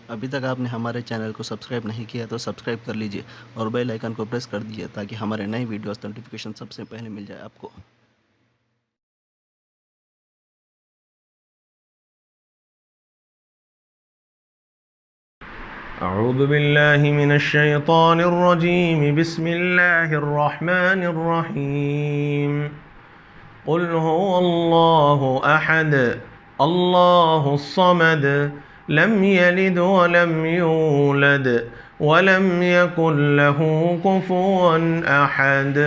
ابھی تک آپ نے ہمارے چینل کو سبسکرائب نہیں کیا تو سبسکرائب کر لیجئے اور بیل آئیکن کو پریس کر دیجئے تاکہ ہمارے نئے ویڈیوز نوٹیفیکیشن سب سے پہلے مل جائے آپ کو۔ اعوذ باللہ من الشیطان الرجیم بسم اللہ الرحمن الرحیم قل هو اللہ احد اللہ الصمد لم یلد ولم یولد ولم یکن له کفوا احد۔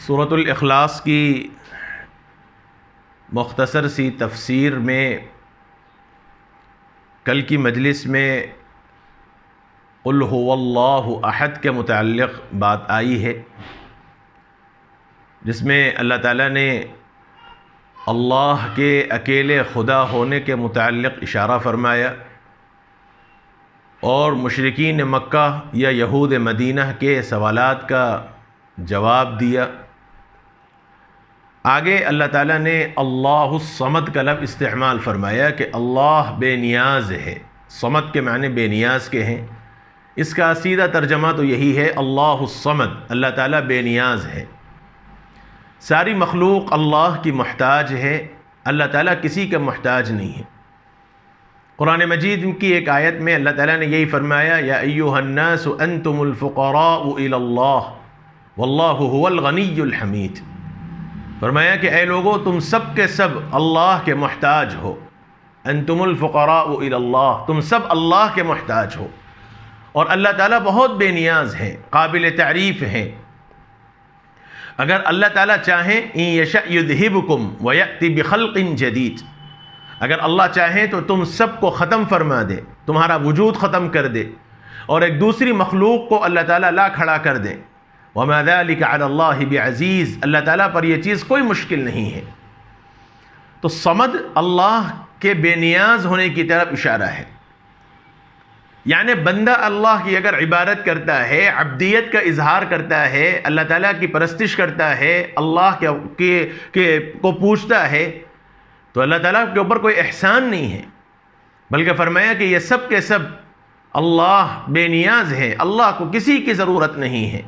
سورۃ الاخلاص کی مختصر سی تفسیر میں کل کی مجلس میں قل هو اللہ احد کے متعلق بات آئی ہے، جس میں اللہ تعالیٰ نے اللہ کے اکیلے خدا ہونے کے متعلق اشارہ فرمایا اور مشرکین مکہ یا یہود مدینہ کے سوالات کا جواب دیا۔ آگے اللہ تعالیٰ نے اللہ الصمد کا لفظ استعمال فرمایا کہ اللہ بے نیاز ہے۔ صمد کے معنی بے نیاز کے ہیں، اس کا سیدھا ترجمہ تو یہی ہے اللہ الصمد، اللہ تعالیٰ بے نیاز ہے۔ ساری مخلوق اللہ کی محتاج ہے، اللہ تعالیٰ کسی کا محتاج نہیں ہے۔ قرآن مجید کی ایک آیت میں اللہ تعالیٰ نے یہی فرمایا یا ایھا الناس انتم الفقراء الی اللہ واللہ هو الغنی الحمید۔ فرمایا کہ اے لوگو تم سب کے سب اللہ کے محتاج ہو، انتم الفقراء الی اللہ، تم سب اللہ کے محتاج ہو، اور اللہ تعالیٰ بہت بے نیاز ہیں، قابل تعریف ہیں۔ اگر اللہ تعالیٰ چاہیں ان یشأ یذہبکم ویأتی بخلق جدید، اگر اللہ چاہیں تو تم سب کو ختم فرما دے، تمہارا وجود ختم کر دے اور ایک دوسری مخلوق کو اللہ تعالیٰ لا کھڑا کر دے۔ وما ذلک علی اللہ بعزیز، اللہ تعالیٰ پر یہ چیز کوئی مشکل نہیں ہے۔ تو صمد اللہ کے بے نیاز ہونے کی طرف اشارہ ہے، یعنی بندہ اللہ کی اگر عبادت کرتا ہے، عبدیت کا اظہار کرتا ہے، اللہ تعالیٰ کی پرستش کرتا ہے، اللہ کو پوچھتا ہے، تو اللہ تعالیٰ کے اوپر کوئی احسان نہیں ہے، بلکہ فرمایا کہ یہ سب کے سب اللہ بے نیاز ہے، اللہ کو کسی کی ضرورت نہیں ہے۔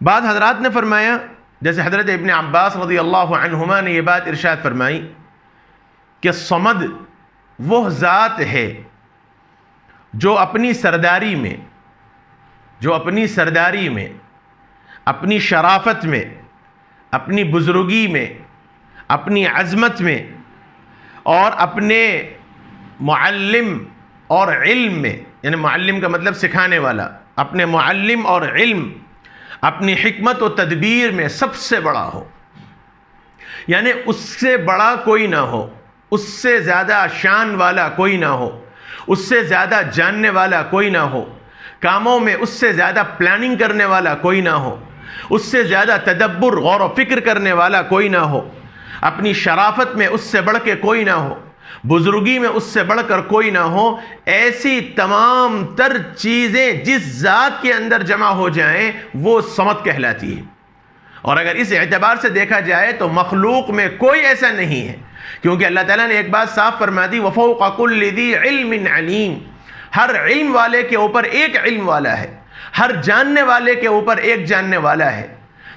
بعض حضرات نے فرمایا، جیسے حضرت ابن عباس رضی اللہ عنہما نے یہ بات ارشاد فرمائی کہ صمد وہ ذات ہے جو اپنی سرداری میں اپنی شرافت میں، اپنی بزرگی میں، اپنی عظمت میں، اور اپنے معلم اور علم میں، یعنی معلم کا مطلب سکھانے والا، اپنے معلم اور علم، اپنی حکمت و تدبیر میں سب سے بڑا ہو، یعنی اس سے بڑا کوئی نہ ہو، اس سے زیادہ شان والا کوئی نہ ہو، اس سے زیادہ جاننے والا کوئی نہ ہو، کاموں میں اس سے زیادہ پلاننگ کرنے والا کوئی نہ ہو، اس سے زیادہ تدبر غور و فکر کرنے والا کوئی نہ ہو، اپنی شرافت میں اس سے بڑھ کے کوئی نہ ہو، بزرگی میں اس سے بڑھ کر کوئی نہ ہو۔ ایسی تمام تر چیزیں جس ذات کے اندر جمع ہو جائیں وہ صمد کہلاتی ہے۔ اور اگر اس اعتبار سے دیکھا جائے تو مخلوق میں کوئی ایسا نہیں ہے، کیونکہ اللہ تعالیٰ نے ایک بات صاف فرما دی وَفَوْقَ كُلِّ ذِي عِلْمٍ عَلِيمٍ، ہر علم والے کے اوپر ایک علم والا ہے، ہر جاننے والے کے اوپر ایک جاننے والا ہے۔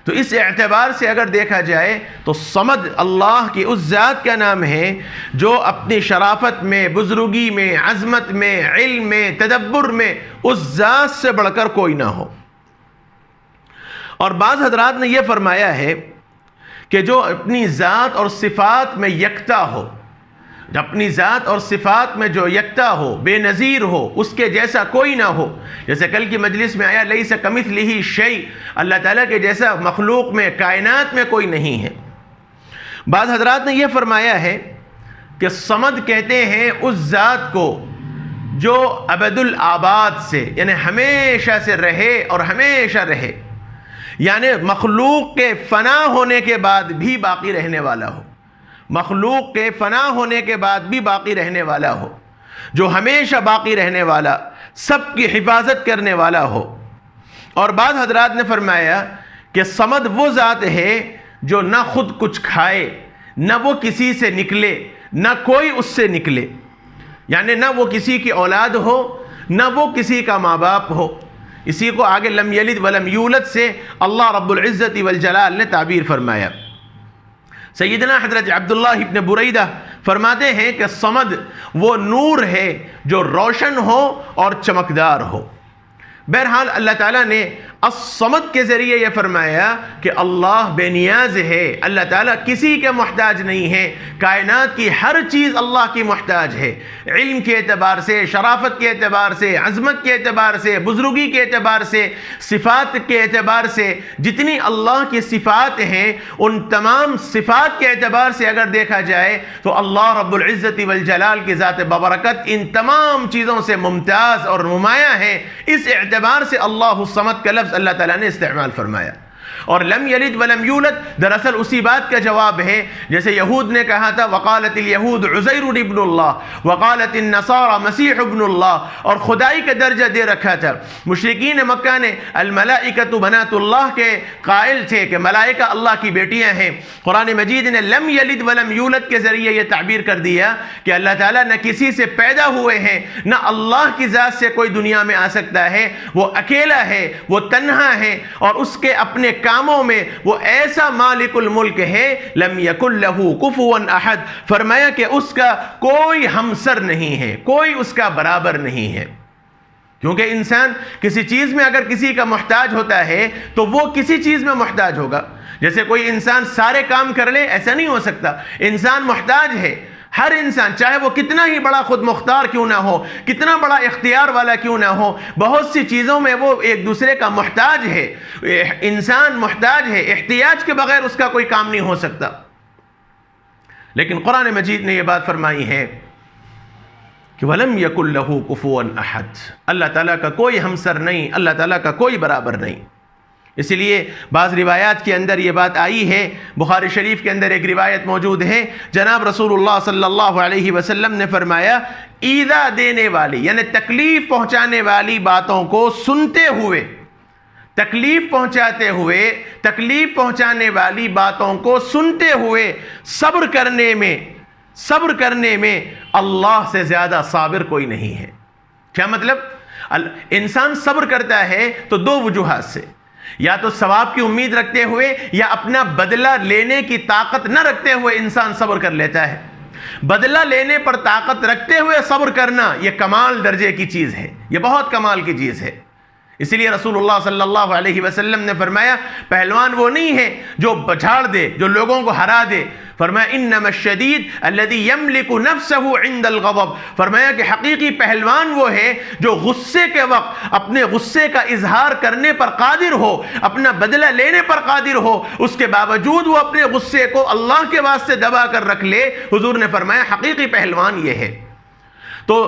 تو اس اعتبار سے اگر دیکھا جائے تو صمد اللہ کی اس ذات کا نام ہے جو اپنی شرافت میں، بزرگی میں، عظمت میں، علم میں، تدبر میں اس ذات سے بڑھ کر کوئی نہ ہو۔ اور بعض حضرات نے یہ فرمایا ہے کہ جو اپنی ذات اور صفات میں یکتا ہو، اپنی ذات اور صفات میں جو یکتا ہو، بے نظیر ہو، اس کے جیسا کوئی نہ ہو، جیسے کل کی مجلس میں آیا لیس کمثلہ شیء، اللہ تعالیٰ کے جیسا مخلوق میں، کائنات میں کوئی نہیں ہے۔ بعض حضرات نے یہ فرمایا ہے کہ صمد کہتے ہیں اس ذات کو جو ابد الآباد سے، یعنی ہمیشہ سے رہے اور ہمیشہ رہے، یعنی مخلوق کے فنا ہونے کے بعد بھی باقی رہنے والا ہو، مخلوق کے فنا ہونے کے بعد بھی باقی رہنے والا ہو، جو ہمیشہ باقی رہنے والا، سب کی حفاظت کرنے والا ہو۔ اور بعض حضرات نے فرمایا کہ صمد وہ ذات ہے جو نہ خود کچھ کھائے، نہ وہ کسی سے نکلے، نہ کوئی اس سے نکلے، یعنی نہ وہ کسی کی اولاد ہو نہ وہ کسی کا ماں باپ ہو. اسی کو آگے لم یلد ولم یولد سے اللہ رب العزت والجلال نے تعبیر فرمایا. سیدنا حضرت عبداللہ ابن بریدہ فرماتے ہیں کہ صمد وہ نور ہے جو روشن ہو اور چمکدار ہو. بہرحال اللہ تعالیٰ نے الصمد کے ذریعے یہ فرمایا کہ اللہ بے نیاز ہے، اللہ تعالیٰ کسی کے محتاج نہیں ہے، کائنات کی ہر چیز اللہ کی محتاج ہے، علم کے اعتبار سے، شرافت کے اعتبار سے، عظمت کے اعتبار سے، بزرگی کے اعتبار سے، صفات کے اعتبار سے. جتنی اللہ کی صفات ہیں ان تمام صفات کے اعتبار سے اگر دیکھا جائے تو اللہ رب العزت والجلال کی ذات ببرکت ان تمام چیزوں سے ممتاز اور نمایاں ہے. اس اعتبار سے اللہ الصمد کا لفظ اللہ تعالیٰ نے استعمال فرمایا. اور لم یلد ولم یولد دراصل اسی بات کا جواب ہے جیسے یہود نے کہا تھا وقالت الیہود عزیر ابن اللہ وقالت النصارى مسیح ابن اللہ، اور خدائی کا درجہ دے رکھا تھا. مشرکین مکہ نے الملائکۃ بنات اللہ کے قائل تھے کہ ملائکہ اللہ کی بیٹیاں ہیں. قرآن مجید نے لم یلد ولم یولد کے ذریعے یہ تعبیر کر دیا کہ اللہ تعالیٰ نہ کسی سے پیدا ہوئے ہیں نہ اللہ کی ذات سے کوئی دنیا میں آ سکتا ہے. وہ اکیلا ہے، وہ تنہا ہے، اور اس کے اپنے کاموں میں وہ ایسا مالک الملک ہے. لم یکن لہ کفوا احد، فرمایا کہ اس کا کوئی ہمسر نہیں ہے، کوئی اس کا برابر نہیں ہے. کیونکہ انسان کسی چیز میں اگر کسی کا محتاج ہوتا ہے تو وہ کسی چیز میں محتاج ہوگا. جیسے کوئی انسان سارے کام کر لے ایسا نہیں ہو سکتا، انسان محتاج ہے. ہر انسان چاہے وہ کتنا ہی بڑا خود مختار کیوں نہ ہو، کتنا بڑا اختیار والا کیوں نہ ہو، بہت سی چیزوں میں وہ ایک دوسرے کا محتاج ہے. انسان محتاج ہے، احتیاج کے بغیر اس کا کوئی کام نہیں ہو سکتا. لیکن قرآن مجید نے یہ بات فرمائی ہے کہ وَلَمْ يَكُنْ لَهُ كُفُوًا أَحَدٌ، اللہ تعالیٰ کا کوئی ہمسر نہیں، اللہ تعالیٰ کا کوئی برابر نہیں. اس لیے بعض روایات کے اندر یہ بات آئی ہے، بخاری شریف کے اندر ایک روایت موجود ہے، جناب رسول اللہ صلی اللہ علیہ وسلم نے فرمایا ایذا دینے والی یعنی تکلیف پہنچانے والی باتوں کو سنتے ہوئے، تکلیف پہنچاتے ہوئے، تکلیف پہنچانے والی باتوں کو سنتے ہوئے صبر کرنے میں اللہ سے زیادہ صابر کوئی نہیں ہے. کیا مطلب؟ انسان صبر کرتا ہے تو دو وجوہات سے، یا تو ثواب کی امید رکھتے ہوئے یا اپنا بدلہ لینے کی طاقت نہ رکھتے ہوئے انسان صبر کر لیتا ہے. بدلہ لینے پر طاقت رکھتے ہوئے صبر کرنا یہ کمال درجے کی چیز ہے، یہ بہت کمال کی چیز ہے. اس لیے رسول اللہ صلی اللہ علیہ وسلم نے فرمایا پہلوان وہ نہیں ہے جو بچھاڑ دے، جو لوگوں کو ہرا دے. فرمایا انما الشدید الذی یملک نفسہ عند الغضب، فرمایا کہ حقیقی پہلوان وہ ہے جو غصے کے وقت اپنے غصے کا اظہار کرنے پر قادر ہو، اپنا بدلہ لینے پر قادر ہو، اس کے باوجود وہ اپنے غصے کو اللہ کے واسطے دبا کر رکھ لے. حضور نے فرمایا حقیقی پہلوان یہ ہے. تو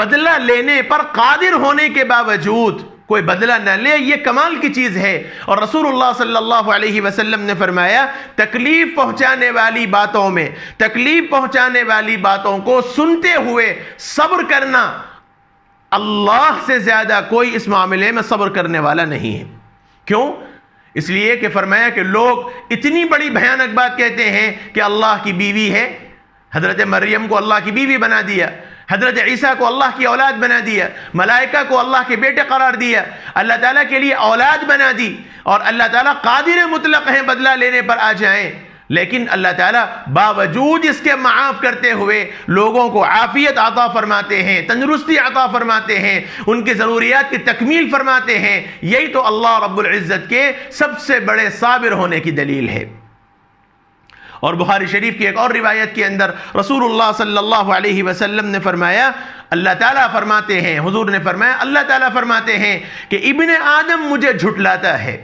بدلہ لینے پر قادر ہونے کے باوجود کوئی بدلہ نہ لے، یہ کمال کی چیز ہے. اور رسول اللہ صلی اللہ علیہ وسلم نے فرمایا تکلیف پہنچانے والی باتوں میں، تکلیف پہنچانے والی باتوں کو سنتے ہوئے صبر کرنا، اللہ سے زیادہ کوئی اس معاملے میں صبر کرنے والا نہیں ہے. کیوں؟ اس لیے کہ فرمایا کہ لوگ اتنی بڑی بھیانک بات کہتے ہیں کہ اللہ کی بیوی ہے، حضرت مریم کو اللہ کی بیوی بنا دیا، حضرت عیسیٰ کو اللہ کی اولاد بنا دیا، ملائکہ کو اللہ کے بیٹے قرار دیا، اللہ تعالیٰ کے لیے اولاد بنا دی، اور اللہ تعالیٰ قادر مطلق ہیں بدلہ لینے پر آ جائیں. لیکن اللہ تعالیٰ باوجود اس کے معاف کرتے ہوئے لوگوں کو عافیت عطا فرماتے ہیں، تندرستی عطا فرماتے ہیں، ان کی ضروریات کی تکمیل فرماتے ہیں. یہی تو اللہ رب العزت کے سب سے بڑے صابر ہونے کی دلیل ہے. اور بخاری شریف کی ایک اور روایت کے اندر رسول اللہ صلی اللہ علیہ وسلم نے فرمایا، اللہ تعالیٰ فرماتے ہیں، حضور نے فرمایا اللہ تعالیٰ فرماتے ہیں کہ ابن آدم مجھے جھٹلاتا ہے.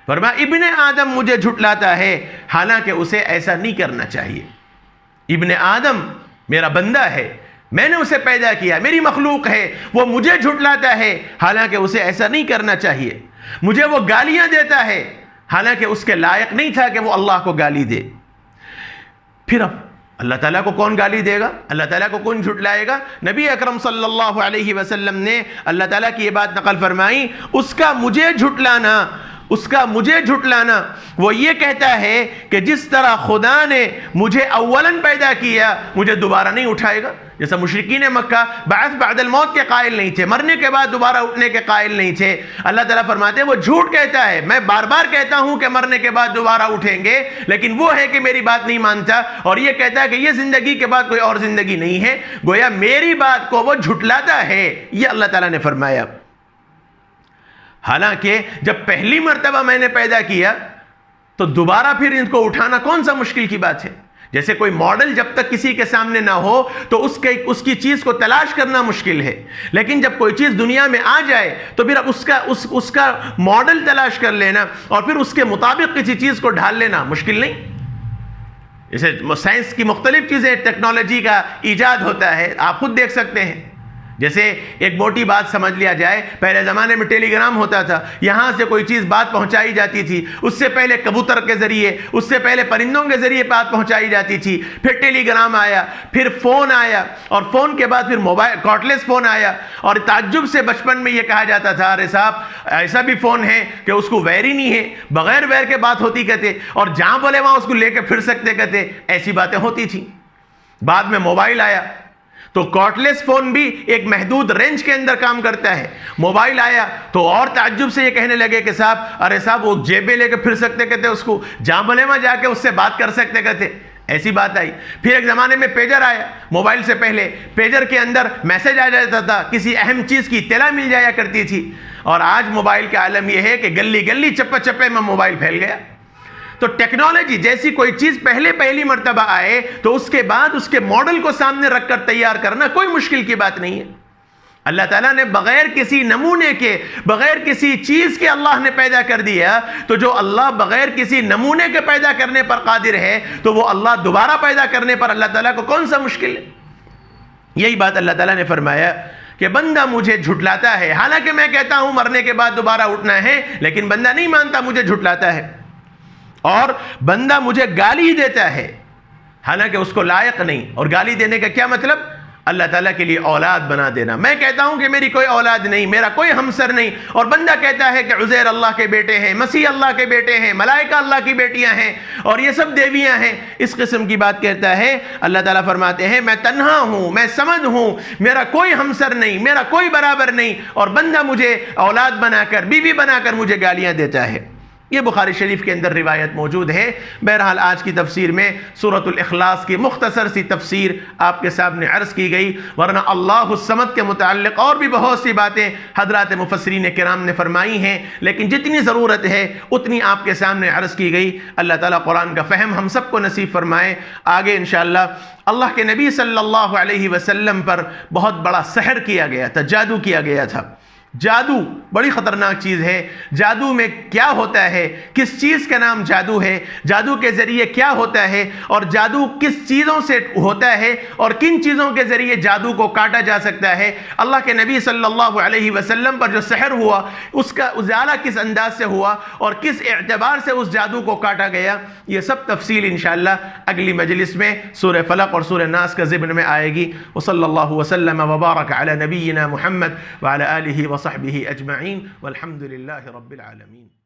فرمایا ابن آدم مجھے جھٹلاتا ہے، حالانکہ اسے ایسا نہیں کرنا چاہیے. ابن آدم میرا بندہ ہے، میں نے اسے پیدا کیا، میری مخلوق ہے، وہ مجھے جھٹلاتا ہے، حالانکہ اسے ایسا نہیں کرنا چاہیے. مجھے وہ گالیاں دیتا ہے، حالانکہ اس کے لائق نہیں تھا کہ وہ اللہ کو گالی دے. پھر اب اللہ تعالیٰ کو کون گالی دے گا؟ اللہ تعالیٰ کو کون جھٹلائے گا؟ نبی اکرم صلی اللہ علیہ وسلم نے اللہ تعالیٰ کی یہ بات نقل فرمائی، اس کا مجھے جھٹلانا اس کا مجھے جھٹلانا، وہ یہ کہتا ہے کہ جس طرح خدا نے مجھے اولاً پیدا کیا مجھے دوبارہ نہیں اٹھائے گا. جیسا مشرکین مکہ بعث بعد الموت کے قائل نہیں تھے، مرنے کے بعد دوبارہ اٹھنے کے قائل نہیں تھے. اللہ تعالیٰ فرماتے ہیں وہ جھوٹ کہتا ہے. میں بار بار کہتا ہوں کہ مرنے کے بعد دوبارہ اٹھیں گے، لیکن وہ ہے کہ میری بات نہیں مانتا اور یہ کہتا ہے کہ یہ زندگی کے بعد کوئی اور زندگی نہیں ہے. گویا میری بات کو وہ جھٹلاتا ہے، یہ اللہ تعالیٰ نے فرمایا. حالانکہ جب پہلی مرتبہ میں نے پیدا کیا تو دوبارہ پھر ان کو اٹھانا کون سا مشکل کی بات ہے. جیسے کوئی ماڈل جب تک کسی کے سامنے نہ ہو تو اس کی چیز کو تلاش کرنا مشکل ہے، لیکن جب کوئی چیز دنیا میں آ جائے تو پھر اس کا ماڈل تلاش کر لینا اور پھر اس کے مطابق کسی چیز کو ڈھال لینا مشکل نہیں. جیسے سائنس کی مختلف چیزیں، ٹیکنالوجی کا ایجاد ہوتا ہے، آپ خود دیکھ سکتے ہیں. جیسے ایک موٹی بات سمجھ لیا جائے، پہلے زمانے میں ٹیلی گرام ہوتا تھا، یہاں سے کوئی چیز بات پہنچائی جاتی تھی، اس سے پہلے کبوتر کے ذریعے، اس سے پہلے پرندوں کے ذریعے بات پہنچائی جاتی تھی، پھر ٹیلی گرام آیا، پھر فون آیا، اور فون کے بعد پھر موبائل کارڈلیس فون آیا. اور تعجب سے بچپن میں یہ کہا جاتا تھا ارے صاحب ایسا بھی فون ہے کہ اس کو وائر ہی نہیں ہے، بغیر وائر کے بات ہوتی کہتے، اور جہاں بولے وہاں اس کو لے کے پھر سکتے کہتے. ایسی باتیں ہوتی تھیں. بعد میں موبائل آیا تو کارڈلیس فون بھی ایک محدود رینج کے اندر کام کرتا ہے. موبائل آیا تو اور تعجب سے یہ کہنے لگے کہ صاحب ارے صاحب وہ جیب میں لے کے پھر سکتے کہتے، اس کو جہاں بولے وہاں جا کے اس سے بات کر سکتے کہتے. ایسی بات آئی. پھر ایک زمانے میں پیجر آیا، موبائل سے پہلے پیجر کے اندر میسج آ جاتا تھا، کسی اہم چیز کی اطلاع مل جایا کرتی تھی. اور آج موبائل کا عالم یہ ہے کہ گلی گلی چپے چپے میں موبائل پھیل گیا. تو ٹیکنالوجی جیسی کوئی چیز پہلی مرتبہ آئے تو اس کے بعد اس کے ماڈل کو سامنے رکھ کر تیار کرنا کوئی مشکل کی بات نہیں ہے. اللہ تعالیٰ نے بغیر کسی نمونے کے، بغیر کسی چیز کے اللہ نے پیدا کر دیا. تو جو اللہ بغیر کسی نمونے کے پیدا کرنے پر قادر ہے تو وہ اللہ دوبارہ پیدا کرنے پر اللہ تعالیٰ کو کون سا مشکل ہے. یہی بات اللہ تعالیٰ نے فرمایا کہ بندہ مجھے جھٹلاتا ہے، حالانکہ میں کہتا ہوں مرنے کے بعد دوبارہ اٹھنا ہے، لیکن بندہ نہیں مانتا، مجھے جھٹلاتا ہے. اور بندہ مجھے گالی دیتا ہے حالانکہ اس کو لائق نہیں. اور گالی دینے کا کیا مطلب؟ اللہ تعالیٰ کے لیے اولاد بنا دینا. میں کہتا ہوں کہ میری کوئی اولاد نہیں، میرا کوئی ہمسر نہیں، اور بندہ کہتا ہے کہ عزیر اللہ کے بیٹے ہیں، مسیح اللہ کے بیٹے ہیں، ملائکہ اللہ کی بیٹیاں ہیں اور یہ سب دیویاں ہیں. اس قسم کی بات کہتا ہے. اللہ تعالیٰ فرماتے ہیں میں تنہا ہوں، میں سمد ہوں، میرا کوئی ہمسر نہیں، میرا کوئی برابر نہیں، اور بندہ مجھے اولاد بنا کر، بیوی بنا کر مجھے گالیاں دیتا ہے. یہ بخاری شریف کے اندر روایت موجود ہے. بہرحال آج کی تفسیر میں سورۃ الاخلاص کی مختصر سی تفسیر آپ کے سامنے عرض کی گئی، ورنہ اللہ الصمد کے متعلق اور بھی بہت سی باتیں حضرات مفسرین کرام نے فرمائی ہیں، لیکن جتنی ضرورت ہے اتنی آپ کے سامنے عرض کی گئی. اللہ تعالیٰ قرآن کا فہم ہم سب کو نصیب فرمائے. آگے انشاءاللہ اللہ کے نبی صلی اللہ علیہ وسلم پر بہت بڑا سحر کیا گیا تھا، جادو کیا گیا تھا. جادو بڑی خطرناک چیز ہے. جادو میں کیا ہوتا ہے، کس چیز کا نام جادو ہے، جادو کے ذریعے کیا ہوتا ہے، اور جادو کس چیزوں سے ہوتا ہے، اور کن چیزوں کے ذریعے جادو کو کاٹا جا سکتا ہے. اللہ کے نبی صلی اللہ علیہ وسلم پر جو سحر ہوا اس کا ازالہ کس انداز سے ہوا اور کس اعتبار سے اس جادو کو کاٹا گیا، یہ سب تفصیل انشاءاللہ اگلی مجلس میں سورہ فلق اور سورہ ناس کا ضمن میں آئے گی. وصلی اللہ وسلم وبارک علی نبینا محمد وعلی آلہ وصحبہ اجمعین والحمد للہ رب العالمین.